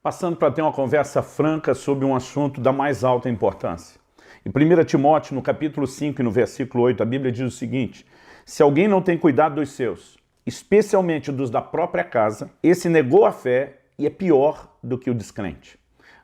passando para ter uma conversa franca sobre um assunto da mais alta importância. Em 1 Timóteo, no capítulo 5 e no versículo 8, a Bíblia diz o seguinte: se alguém não tem cuidado dos seus, especialmente dos da própria casa, esse negou a fé e é pior do que o descrente.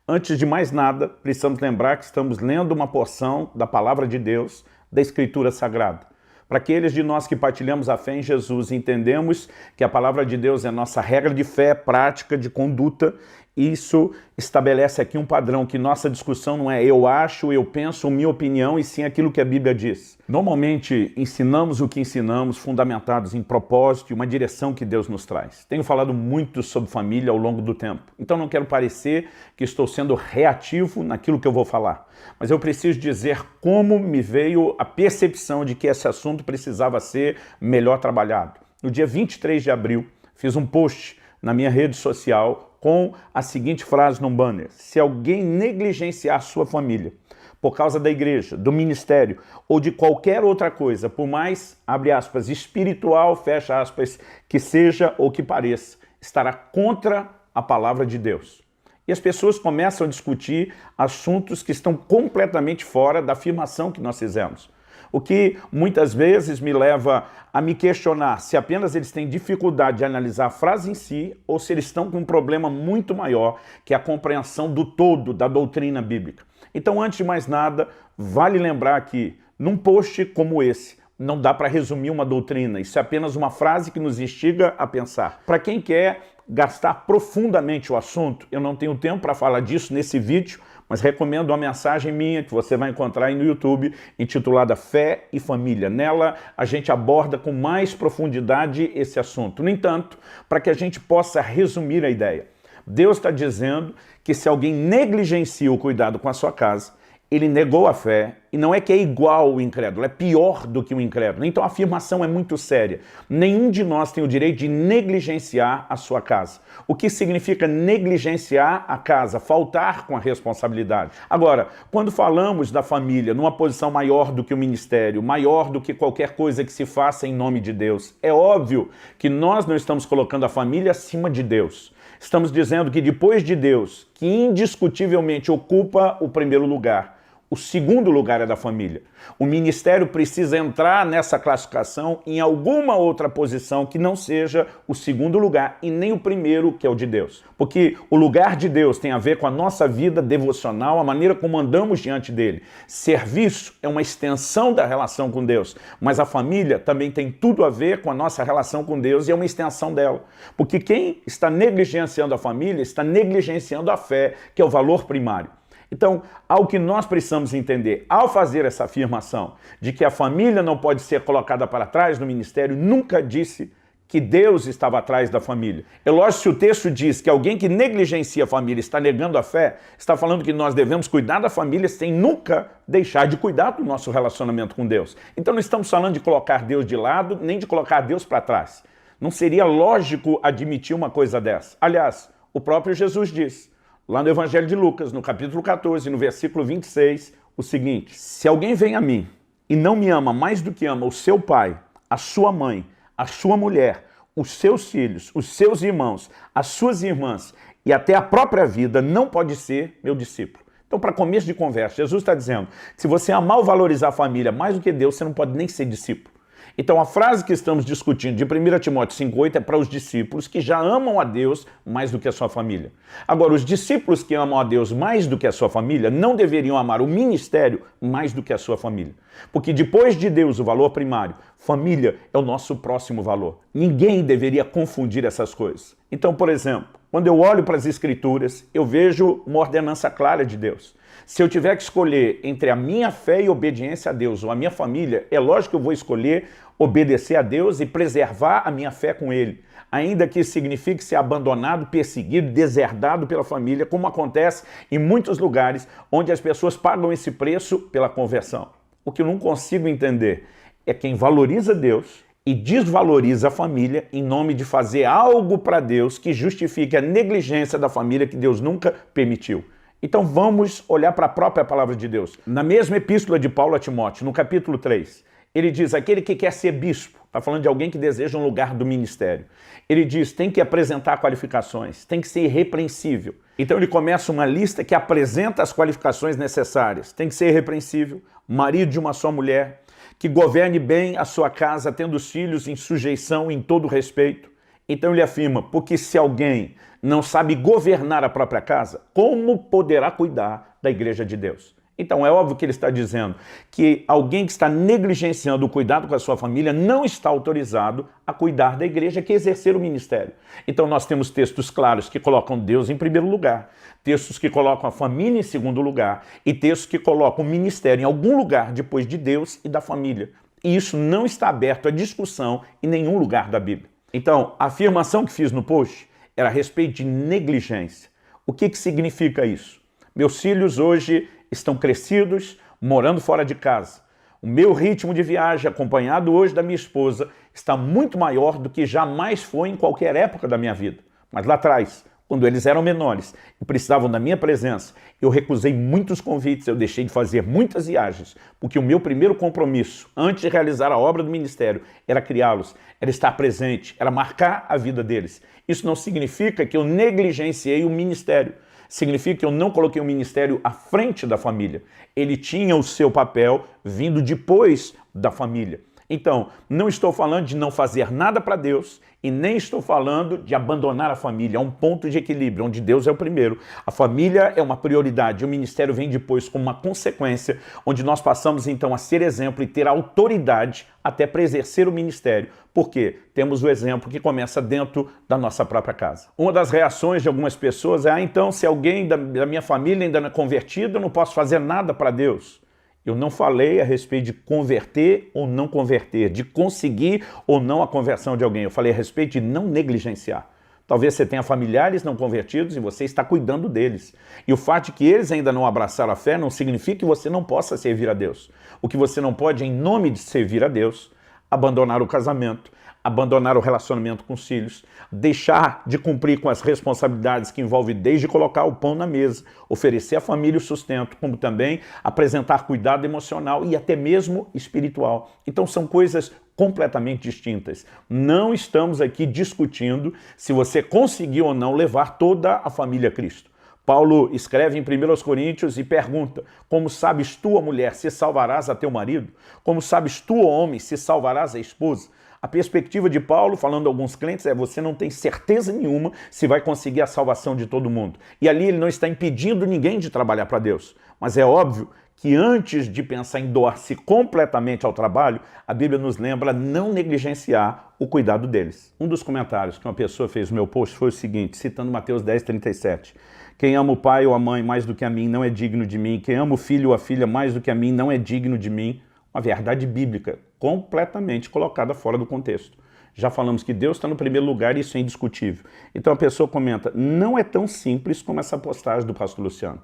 Antes de mais nada, precisamos lembrar que estamos lendo uma porção da Palavra de Deus, da Escritura Sagrada. Para aqueles de nós que partilhamos a fé em Jesus e entendemos que a Palavra de Deus é nossa regra de fé, prática, de conduta, isso estabelece aqui um padrão, que nossa discussão não é eu acho, eu penso, minha opinião, e sim aquilo que a Bíblia diz. Normalmente ensinamos o que ensinamos, fundamentados em propósito e uma direção que Deus nos traz. Tenho falado muito sobre família ao longo do tempo, então não quero parecer que estou sendo reativo naquilo que eu vou falar, mas eu preciso dizer como me veio a percepção de que esse assunto precisava ser melhor trabalhado. No dia 23 de abril, fiz um post na minha rede social com a seguinte frase num banner: se alguém negligenciar sua família por causa da igreja, do ministério ou de qualquer outra coisa, por mais, abre aspas, espiritual, fecha aspas, que seja ou que pareça, estará contra a palavra de Deus. E as pessoas começam a discutir assuntos que estão completamente fora da afirmação que nós fizemos. O que muitas vezes me leva a me questionar se apenas eles têm dificuldade de analisar a frase em si ou se eles estão com um problema muito maior, que é a compreensão do todo da doutrina bíblica. Então, antes de mais nada, vale lembrar que num post como esse, não dá para resumir uma doutrina, isso é apenas uma frase que nos instiga a pensar. Para quem quer gastar profundamente o assunto, eu não tenho tempo para falar disso nesse vídeo, mas recomendo uma mensagem minha que você vai encontrar aí no YouTube, intitulada Fé e Família. Nela, a gente aborda com mais profundidade esse assunto. No entanto, para que a gente possa resumir a ideia, Deus está dizendo que se alguém negligencia o cuidado com a sua casa, ele negou a fé, e não é que é igual ao incrédulo, é pior do que o incrédulo. Então a afirmação é muito séria. Nenhum de nós tem o direito de negligenciar a sua casa. O que significa negligenciar a casa? Faltar com a responsabilidade. Agora, quando falamos da família numa posição maior do que o ministério, maior do que qualquer coisa que se faça em nome de Deus, é óbvio que nós não estamos colocando a família acima de Deus. Estamos dizendo que depois de Deus, que indiscutivelmente ocupa o primeiro lugar, o segundo lugar é da família. O ministério precisa entrar nessa classificação em alguma outra posição que não seja o segundo lugar e nem o primeiro, que é o de Deus. Porque o lugar de Deus tem a ver com a nossa vida devocional, a maneira como andamos diante dele. Serviço é uma extensão da relação com Deus, mas a família também tem tudo a ver com a nossa relação com Deus e é uma extensão dela. Porque quem está negligenciando a família está negligenciando a fé, que é o valor primário. Então, ao que nós precisamos entender, ao fazer essa afirmação de que a família não pode ser colocada para trás no ministério, nunca disse que Deus estava atrás da família. É lógico, se o texto diz que alguém que negligencia a família está negando a fé, está falando que nós devemos cuidar da família sem nunca deixar de cuidar do nosso relacionamento com Deus. Então não estamos falando de colocar Deus de lado, nem de colocar Deus para trás. Não seria lógico admitir uma coisa dessa. Aliás, o próprio Jesus diz, lá no Evangelho de Lucas, no capítulo 14, no versículo 26, o seguinte: se alguém vem a mim e não me ama mais do que ama o seu pai, a sua mãe, a sua mulher, os seus filhos, os seus irmãos, as suas irmãs e até a própria vida, não pode ser meu discípulo. Então, para começo de conversa, Jesus está dizendo que se você amar ou valorizar a família mais do que Deus, você não pode nem ser discípulo. Então a frase que estamos discutindo de 1 Timóteo 5,8 é para os discípulos que já amam a Deus mais do que a sua família. Agora, os discípulos que amam a Deus mais do que a sua família não deveriam amar o ministério mais do que a sua família. Porque depois de Deus, o valor primário, família é o nosso próximo valor. Ninguém deveria confundir essas coisas. Então, por exemplo, quando eu olho para as Escrituras, eu vejo uma ordenança clara de Deus. Se eu tiver que escolher entre a minha fé e obediência a Deus ou a minha família, é lógico que eu vou escolher obedecer a Deus e preservar a minha fé com Ele, ainda que isso signifique ser abandonado, perseguido, deserdado pela família, como acontece em muitos lugares onde as pessoas pagam esse preço pela conversão. O que eu não consigo entender é quem valoriza Deus e desvaloriza a família em nome de fazer algo para Deus que justifique a negligência da família que Deus nunca permitiu. Então vamos olhar para a própria palavra de Deus. Na mesma epístola de Paulo a Timóteo, no capítulo 3, ele diz: aquele que quer ser bispo, Está falando de alguém que deseja um lugar do ministério. Ele diz, tem que apresentar qualificações, tem que ser irrepreensível. Então ele começa uma lista que apresenta as qualificações necessárias. Tem que ser irrepreensível, marido de uma só mulher, que governe bem a sua casa, tendo os filhos em sujeição, em todo respeito. Então ele afirma, porque se alguém não sabe governar a própria casa, como poderá cuidar da igreja de Deus? Então é óbvio que ele está dizendo que alguém que está negligenciando o cuidado com a sua família não está autorizado a cuidar da igreja, que exercer o ministério. Então nós temos textos claros que colocam Deus em primeiro lugar, textos que colocam a família em segundo lugar e textos que colocam o ministério em algum lugar depois de Deus e da família. E isso não está aberto à discussão em nenhum lugar da Bíblia. Então, a afirmação que fiz no post era a respeito de negligência. O que significa isso? Meus filhos hoje estão crescidos, morando fora de casa. O meu ritmo de viagem, acompanhado hoje da minha esposa, está muito maior do que jamais foi em qualquer época da minha vida. Mas lá atrás, quando eles eram menores e precisavam da minha presença, eu recusei muitos convites, eu deixei de fazer muitas viagens, porque o meu primeiro compromisso, antes de realizar a obra do ministério, era criá-los, era estar presente, era marcar a vida deles. Isso não significa que eu negligenciei o ministério. Significa que eu não coloquei o ministério à frente da família. Ele tinha o seu papel vindo depois da família. Então, não estou falando de não fazer nada para Deus e nem estou falando de abandonar a família. É um ponto de equilíbrio, onde Deus é o primeiro. A família é uma prioridade, o ministério vem depois como uma consequência, onde nós passamos então a ser exemplo e ter autoridade até para exercer o ministério. Por quê? Temos o exemplo que começa dentro da nossa própria casa. Uma das reações de algumas pessoas é, então, se alguém da minha família ainda não é convertido, eu não posso fazer nada para Deus. Eu não falei a respeito de converter ou não converter, de conseguir ou não a conversão de alguém. Eu falei a respeito de não negligenciar. Talvez você tenha familiares não convertidos e você está cuidando deles. E o fato de que eles ainda não abraçaram a fé não significa que você não possa servir a Deus. O que você não pode, em nome de servir a Deus, abandonar o casamento, abandonar o relacionamento com os filhos, deixar de cumprir com as responsabilidades que envolvem desde colocar o pão na mesa, oferecer à família o sustento, como também apresentar cuidado emocional e até mesmo espiritual. Então são coisas completamente distintas. Não estamos aqui discutindo se você conseguiu ou não levar toda a família a Cristo. Paulo escreve em 1 Coríntios e pergunta, como sabes tu, a mulher, se salvarás a teu marido? Como sabes tu, homem, se salvarás a esposa? A perspectiva de Paulo, falando a alguns crentes, é você não tem certeza nenhuma se vai conseguir a salvação de todo mundo. E ali ele não está impedindo ninguém de trabalhar para Deus. Mas é óbvio que antes de pensar em doar-se completamente ao trabalho, a Bíblia nos lembra não negligenciar o cuidado deles. Um dos comentários que uma pessoa fez no meu post foi o seguinte, citando Mateus 10:37. Quem ama o pai ou a mãe mais do que a mim não é digno de mim. Quem ama o filho ou a filha mais do que a mim não é digno de mim. Uma verdade bíblica, completamente colocada fora do contexto. Já falamos que Deus está no primeiro lugar e isso é indiscutível. Então a pessoa comenta, não é tão simples como essa postagem do pastor Luciano.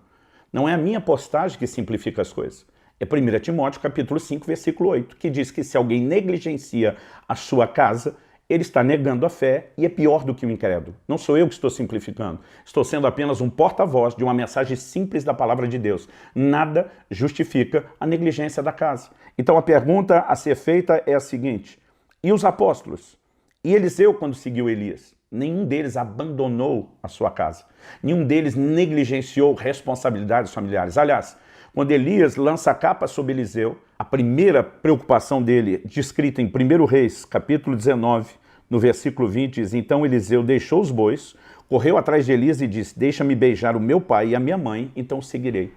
Não é a minha postagem que simplifica as coisas. É 1 Timóteo capítulo 5, versículo 8, que diz que se alguém negligencia a sua casa, ele está negando a fé e é pior do que o incrédulo. Não sou eu que estou simplificando. Estou sendo apenas um porta-voz de uma mensagem simples da palavra de Deus. Nada justifica a negligência da casa. Então a pergunta a ser feita é a seguinte, e os apóstolos? E Eliseu quando seguiu Elias? Nenhum deles abandonou a sua casa. Nenhum deles negligenciou responsabilidades familiares. Aliás, quando Elias lança a capa sobre Eliseu, a primeira preocupação dele, descrita em 1 Reis, capítulo 19, no versículo 20, diz, então Eliseu deixou os bois, correu atrás de Elias e disse, deixa-me beijar o meu pai e a minha mãe, então seguirei.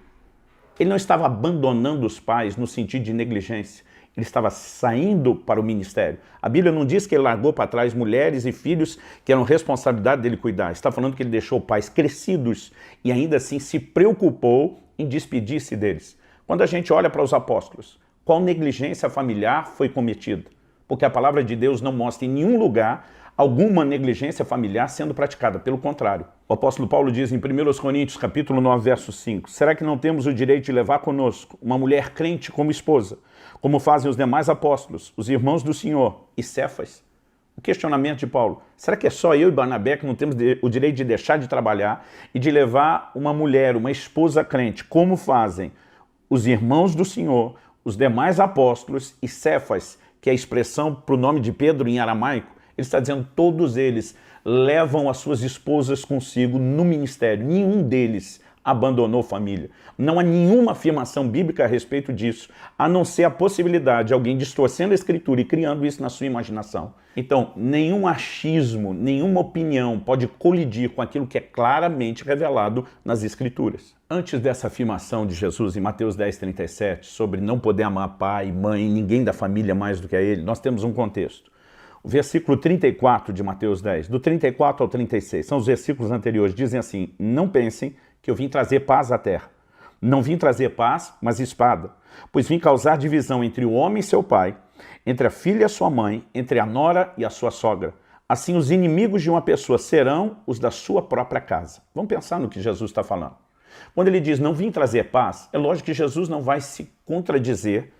Ele não estava abandonando os pais no sentido de negligência, ele estava saindo para o ministério. A Bíblia não diz que ele largou para trás mulheres e filhos que eram responsabilidade dele cuidar. Está falando que ele deixou pais crescidos e ainda assim se preocupou em despedir-se deles. Quando a gente olha para os apóstolos, qual negligência familiar foi cometida? Porque a palavra de Deus não mostra em nenhum lugar alguma negligência familiar sendo praticada. Pelo contrário, o apóstolo Paulo diz em 1 Coríntios, capítulo 9, verso 5, será que não temos o direito de levar conosco uma mulher crente como esposa, como fazem os demais apóstolos, os irmãos do Senhor e Cefas? O questionamento de Paulo, será que é só eu e Barnabé que não temos o direito de deixar de trabalhar e de levar uma mulher, uma esposa crente, como fazem os irmãos do Senhor, os demais apóstolos e Cefas, que é a expressão para o nome de Pedro em aramaico, ele está dizendo todos eles levam as suas esposas consigo no ministério. Nenhum deles abandonou família. Não há nenhuma afirmação bíblica a respeito disso, a não ser a possibilidade de alguém distorcendo a Escritura e criando isso na sua imaginação. Então, nenhum achismo, nenhuma opinião pode colidir com aquilo que é claramente revelado nas Escrituras. Antes dessa afirmação de Jesus em Mateus 10:37, sobre não poder amar pai, mãe, ninguém da família mais do que a ele, nós temos um contexto. O versículo 34 de Mateus 10, do 34 ao 36, são os versículos anteriores, dizem assim: não pensem que eu vim trazer paz à terra. Não vim trazer paz, mas espada, pois vim causar divisão entre o homem e seu pai, entre a filha e a sua mãe, entre a nora e a sua sogra. Assim os inimigos de uma pessoa serão os da sua própria casa. Vamos pensar no que Jesus está falando. Quando ele diz não vim trazer paz, é lógico que Jesus não vai se contradizer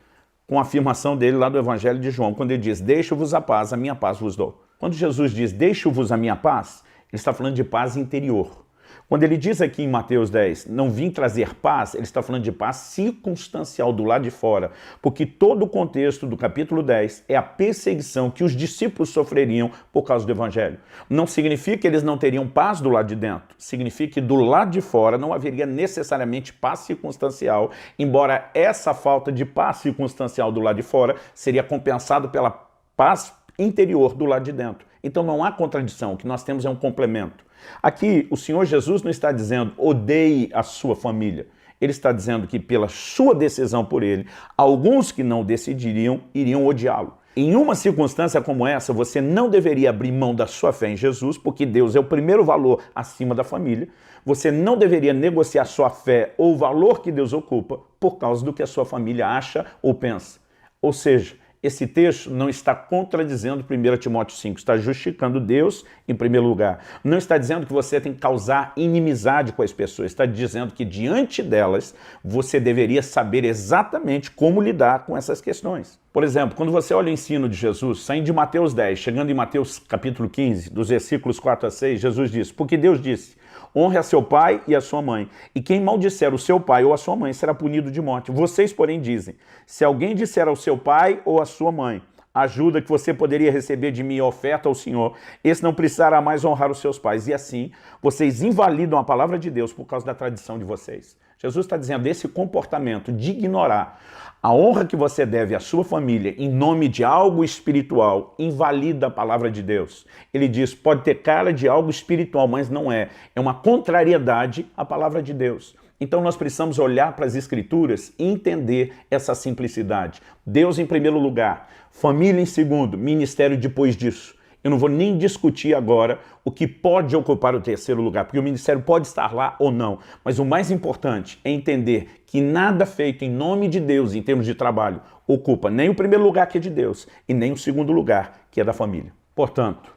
com a afirmação dele lá do Evangelho de João, quando ele diz, deixo-vos a paz, a minha paz vos dou. Quando Jesus diz, deixo-vos a minha paz, ele está falando de paz interior. Quando ele diz aqui em Mateus 10, não vim trazer paz, ele está falando de paz circunstancial do lado de fora, porque todo o contexto do capítulo 10 é a perseguição que os discípulos sofreriam por causa do Evangelho. Não significa que eles não teriam paz do lado de dentro, significa que do lado de fora não haveria necessariamente paz circunstancial, embora essa falta de paz circunstancial do lado de fora seria compensado pela paz interior do lado de dentro. Então não há contradição, o que nós temos é um complemento. Aqui o Senhor Jesus não está dizendo odeie a sua família. Ele está dizendo que pela sua decisão por ele, alguns que não decidiriam iriam odiá-lo. Em uma circunstância como essa, você não deveria abrir mão da sua fé em Jesus, porque Deus é o primeiro valor acima da família. Você não deveria negociar sua fé ou o valor que Deus ocupa por causa do que a sua família acha ou pensa. Ou seja, esse texto não está contradizendo 1 Timóteo 5, está justificando Deus em primeiro lugar. Não está dizendo que você tem que causar inimizade com as pessoas, está dizendo que diante delas você deveria saber exatamente como lidar com essas questões. Por exemplo, quando você olha o ensino de Jesus, saindo de Mateus 10, chegando em Mateus capítulo 15, dos versículos 4 a 6, Jesus diz, porque Deus disse, honre a seu pai e a sua mãe, e quem maldisser o seu pai ou a sua mãe será punido de morte. Vocês, porém, dizem, se alguém disser ao seu pai ou à sua mãe, ajuda que você poderia receber de mim oferta ao Senhor, esse não precisará mais honrar os seus pais. E assim, vocês invalidam a palavra de Deus por causa da tradição de vocês. Jesus está dizendo, esse comportamento de ignorar a honra que você deve à sua família em nome de algo espiritual invalida a palavra de Deus. Ele diz, pode ter cara de algo espiritual, mas não é. É uma contrariedade à palavra de Deus. Então nós precisamos olhar para as Escrituras e entender essa simplicidade. Deus em primeiro lugar, família em segundo, ministério depois disso. Eu não vou nem discutir agora o que pode ocupar o terceiro lugar, porque o ministério pode estar lá ou não. Mas o mais importante é entender que nada feito em nome de Deus, em termos de trabalho, ocupa nem o primeiro lugar que é de Deus e nem o segundo lugar que é da família. Portanto,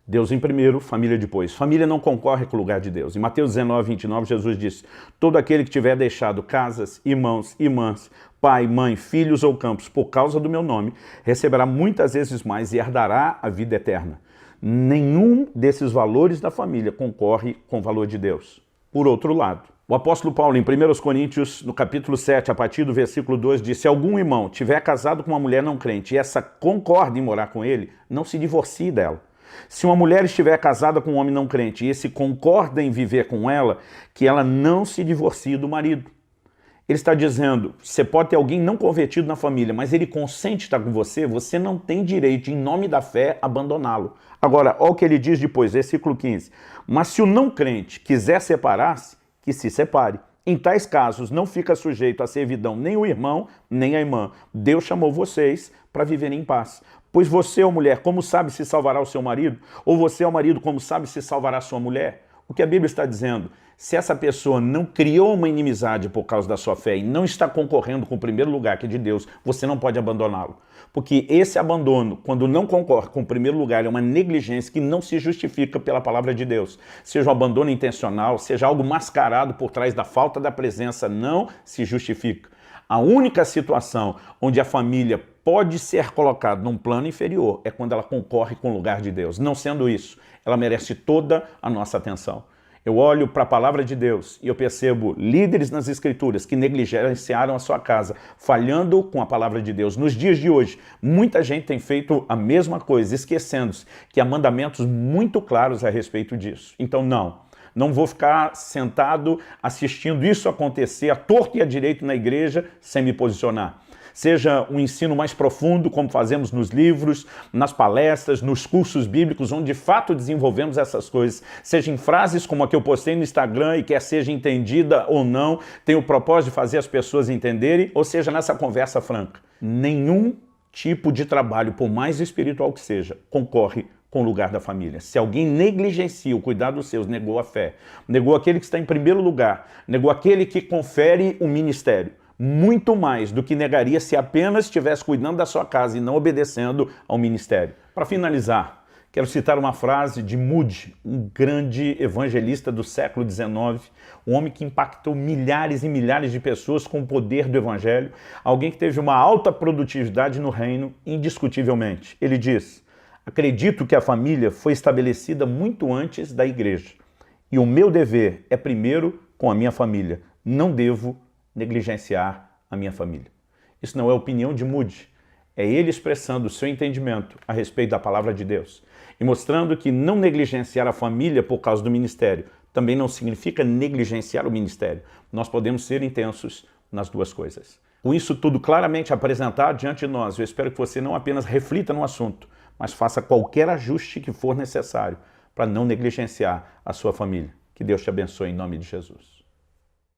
Deus em primeiro, família depois. Família não concorre com o lugar de Deus. Em Mateus 19:29, Jesus disse, todo aquele que tiver deixado casas, irmãos, irmãs, pai, mãe, filhos ou campos, por causa do meu nome, receberá muitas vezes mais e herdará a vida eterna. Nenhum desses valores da família concorre com o valor de Deus. Por outro lado, o apóstolo Paulo, em 1 Coríntios, no capítulo 7, a partir do versículo 2, diz, se algum irmão tiver casado com uma mulher não crente e essa concorda em morar com ele, não se divorcie dela. Se uma mulher estiver casada com um homem não crente e esse concorda em viver com ela, que ela não se divorcie do marido. Ele está dizendo, você pode ter alguém não convertido na família, mas ele consente estar com você, você não tem direito, em nome da fé, abandoná-lo. Agora, olha o que ele diz depois, versículo 15. Mas se o não crente quiser separar-se, que se separe. Em tais casos, não fica sujeito à servidão nem o irmão, nem a irmã. Deus chamou vocês para viverem em paz. Pois você, ó mulher, como sabe se salvará o seu marido? Ou você, ó marido, como sabe se salvará a sua mulher? O que a Bíblia está dizendo? Se essa pessoa não criou uma inimizade por causa da sua fé e não está concorrendo com o primeiro lugar, que é de Deus, você não pode abandoná-lo. Porque esse abandono, quando não concorre com o primeiro lugar, é uma negligência que não se justifica pela palavra de Deus. Seja um abandono intencional, seja algo mascarado por trás da falta da presença, não se justifica. A única situação onde a família pode ser colocada num plano inferior é quando ela concorre com o lugar de Deus. Não sendo isso, ela merece toda a nossa atenção. Eu olho para a palavra de Deus e eu percebo líderes nas Escrituras que negligenciaram a sua casa, falhando com a palavra de Deus. Nos dias de hoje, muita gente tem feito a mesma coisa, esquecendo-se que há mandamentos muito claros a respeito disso. Então, não vou ficar sentado assistindo isso acontecer à torto e à direito na igreja sem me posicionar. Seja um ensino mais profundo, como fazemos nos livros, nas palestras, nos cursos bíblicos, onde de fato desenvolvemos essas coisas. Seja em frases como a que eu postei no Instagram e quer seja entendida ou não, tem o propósito de fazer as pessoas entenderem, ou seja, nessa conversa franca. Nenhum tipo de trabalho, por mais espiritual que seja, concorre com o lugar da família. Se alguém negligencia o cuidado dos seus, negou a fé, negou aquele que está em primeiro lugar, negou aquele que confere o ministério, muito mais do que negaria se apenas estivesse cuidando da sua casa e não obedecendo ao ministério. Para finalizar, quero citar uma frase de Moody, um grande evangelista do século XIX, um homem que impactou milhares e milhares de pessoas com o poder do evangelho, alguém que teve uma alta produtividade no reino, indiscutivelmente. Ele diz: acredito que a família foi estabelecida muito antes da igreja, e o meu dever é primeiro com a minha família. Não devo negligenciar a minha família. Isso não é opinião de Moody, é ele expressando o seu entendimento a respeito da palavra de Deus e mostrando que não negligenciar a família por causa do ministério também não significa negligenciar o ministério. Nós podemos ser intensos nas duas coisas. Com isso tudo claramente apresentado diante de nós, eu espero que você não apenas reflita no assunto, mas faça qualquer ajuste que for necessário para não negligenciar a sua família. Que Deus te abençoe em nome de Jesus.